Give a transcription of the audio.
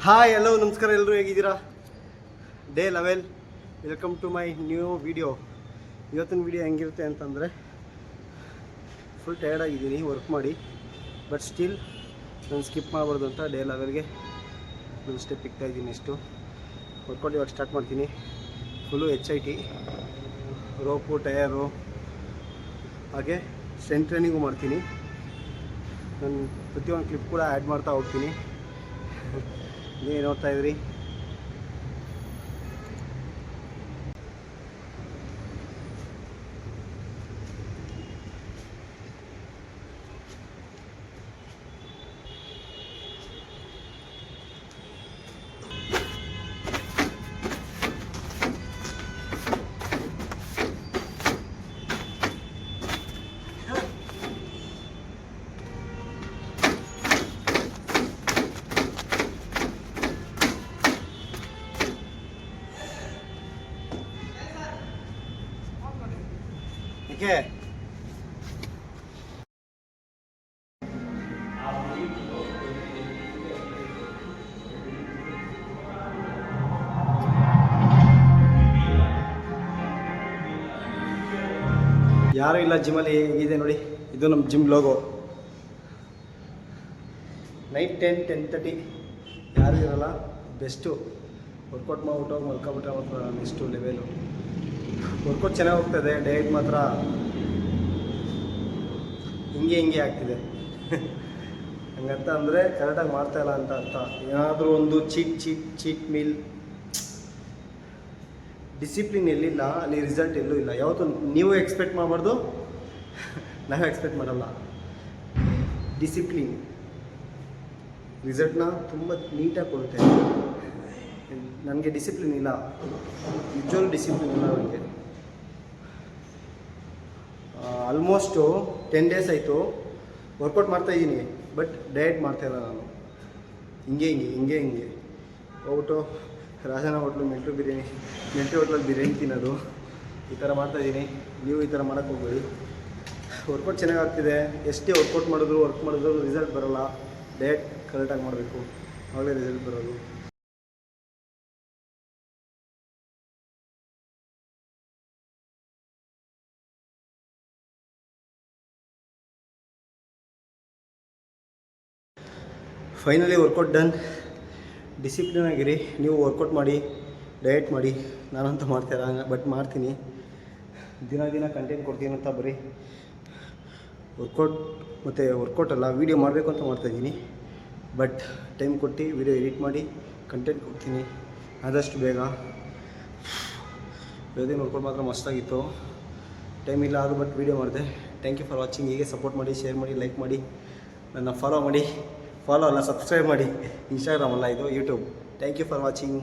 Hi hello ನಮಸ್ಕಾರ, ಎಲ್ಲರೂ ಹೇಗಿದ್ದೀರಾ? Day 11 welcome to my new video. ಇವತ್ತಿನ ವಿಡಿಯೋ ಹೆಂಗಿರುತ್ತೆ ಅಂತಂದರೆ, ಫುಲ್ ಟಯರ್ಡಾಗಿದ್ದೀನಿ ವರ್ಕ್ ಮಾಡಿ, ಬಟ್ ಸ್ಟಿಲ್ ನಾನು ಸ್ಕಿಪ್ ಮಾಡಬಾರ್ದು ಅಂತ ಡೇ 11ಗೆ ನಾನು ಸ್ಟೆಪ್ ಇಕ್ತಾಯಿದ್ದೀನಿ. ಎಷ್ಟು ವರ್ಕೌಟ್ ಇವಾಗ ಸ್ಟಾರ್ಟ್ ಮಾಡ್ತೀನಿ. ಫುಲ್ಲು HIIT, ರೋಪು, ಟಯರು, ಹಾಗೆ ಸ್ಟ್ರೆಂತ್ ಟ್ರೈನಿಂಗು ಮಾಡ್ತೀನಿ. ನಾನು ಪ್ರತಿಯೊಂದು ಕ್ಲಿಪ್ ಕೂಡ ಆ್ಯಡ್ ಮಾಡ್ತಾ ಹೋಗ್ತೀನಿ. ನೀವು ನೋಡ್ತಾ ಇದ್ರಿ. ಓಕೆ, ಯಾರೂ ಇಲ್ಲ ಜಿಮ್ಮಲ್ಲಿ. ಹೇಗಿದೆ ನೋಡಿ, ಇದು ನಮ್ಮ ಜಿಮ್ ಲೋಗೋ. ನೈಟ್ 10-10:30 ಯಾರೂ ಇರಲ್ಲ. ಬೆಸ್ಟು ವರ್ಕೌಟ್ ಮಾಡಿಬಿಟ್ಟು ಮಲ್ಕೊಬಿಟ್ರೆ ಮಾತ್ರ ನೆಕ್ಸ್ಟು ಲೆವೆಲು. ವರ್ಕೌಟ್ ಚೆನ್ನಾಗಿ ಹೋಗ್ತದೆ, ಡಯಟ್ ಮಾತ್ರ ಹಿಂಗೆ ಆಗ್ತಿದೆ. ಹಂಗಂತ ಅಂದರೆ ಕರೆಕ್ಟಾಗಿ ಮಾಡ್ತಾಯಿಲ್ಲ ಅಂತ ಅರ್ಥ. ಏನಾದರೂ ಒಂದು ಚೀಟ್ ಮೀಲ್, ಡಿಸಿಪ್ಲಿನ್ ಎಲ್ಲಿಲ್ಲ ಅಲ್ಲಿ ರಿಸಲ್ಟ್ ಎಲ್ಲೂ ಇಲ್ಲ. ಯಾವತ್ತೂ ನೀವು ಎಕ್ಸ್ಪೆಕ್ಟ್ ಮಾಡಬಾರ್ದು, ನಾವು ಎಕ್ಸ್ಪೆಕ್ಟ್ ಮಾಡಲ್ಲ. ಡಿಸಿಪ್ಲಿನ್ ರಿಸಲ್ಟ್ನ ತುಂಬ ನೀಟಾಗಿ ಕೊಡುತ್ತೆ. ನನಗೆ ಡಿಸಿಪ್ಲಿನ್ ಇಲ್ಲ, ನಿಜವಾಗ್ಲೂ ಡಿಸಿಪ್ಲಿನ್ ಇಲ್ಲ ನನಗೆ. ಆಲ್ಮೋಸ್ಟು 10 ಡೇಸ್ ಆಯಿತು ವರ್ಕೌಟ್ ಮಾಡ್ತಾಯಿದ್ದೀನಿ, ಬಟ್ ಡಯಟ್ ಮಾಡ್ತಾಯಿಲ್ಲ ನಾನು. ಹಿಂಗೆ ಹೋಗ್ಬಿಟ್ಟು ರಾಜನ ಹೋಟ್ಲು ಮಿಲ್ಟ್ರಿ ಹೋಟ್ಲಲ್ಲಿ ಬಿರಿಯಾನಿ ತಿನ್ನೋದು, ಈ ಥರ ಮಾಡ್ತಾಯಿದ್ದೀನಿ. ನೀವು ಈ ಥರ ಮಾಡೋಕ್ಕೆ ಹೋಗ್ಬೇಡಿ. ವರ್ಕೌಟ್ ಚೆನ್ನಾಗಿ ಆಗ್ತಿದೆ. ಎಷ್ಟೇ ವರ್ಕ್ ಮಾಡಿದ್ರು ರಿಸಲ್ಟ್ ಬರೋಲ್ಲ. ಡಯಟ್ ಕರೆಕ್ಟಾಗಿ ಮಾಡಬೇಕು, ಆವಾಗಲೇ ರಿಸಲ್ಟ್ ಬರೋದು. Finally workout done. ಡಿಸಿಪ್ಲಿನ್ ಆಗಿರಿ. ನೀವು ವರ್ಕೌಟ್ ಮಾಡಿ, ಡಯಟ್ ಮಾಡಿ. ನಾನಂತೂ ಮಾಡ್ತಾಯಿಲ್ಲ, ಬಟ್ ಮಾಡ್ತೀನಿ. ದಿನ ಕಂಟೆಂಟ್ ಕೊಡ್ತೀನಿ ಅಂತ ಬರೀ ವರ್ಕೌಟ್ ಅಲ್ಲ, ವೀಡಿಯೋ ಮಾಡಬೇಕು ಅಂತ ಮಾಡ್ತಾಯಿದ್ದೀನಿ. ಬಟ್ ಟೈಮ್ ಕೊಟ್ಟು ವೀಡಿಯೋ ಎಡಿಟ್ ಮಾಡಿ ಕಂಟೆಂಟ್ ಕೊಡ್ತೀನಿ ಆದಷ್ಟು ಬೇಗ. ಬೇರೆ ವರ್ಕೌಟ್ ಮಾತ್ರ ಮಸ್ತಾಗಿತ್ತು. ಟೈಮ್ ಇಲ್ಲ ಆದರೂ ಬಟ್ ವೀಡಿಯೋ ಮಾಡಿದೆ. Thank you for watching. ಹೀಗೆ ಸಪೋರ್ಟ್ ಮಾಡಿ, ಶೇರ್ ಮಾಡಿ, ಲೈಕ್ ಮಾಡಿ, ನನ್ನ ಫಾಲೋ ಅಲ್ಲ, ಸಬ್ಸ್ಕ್ರೈಬ್ ಮಾಡಿ. ಇನ್ಸ್ಟಾಗ್ರಾಮ್ ಅಲ್ಲ, ಇದು YouTube. Thank you for watching.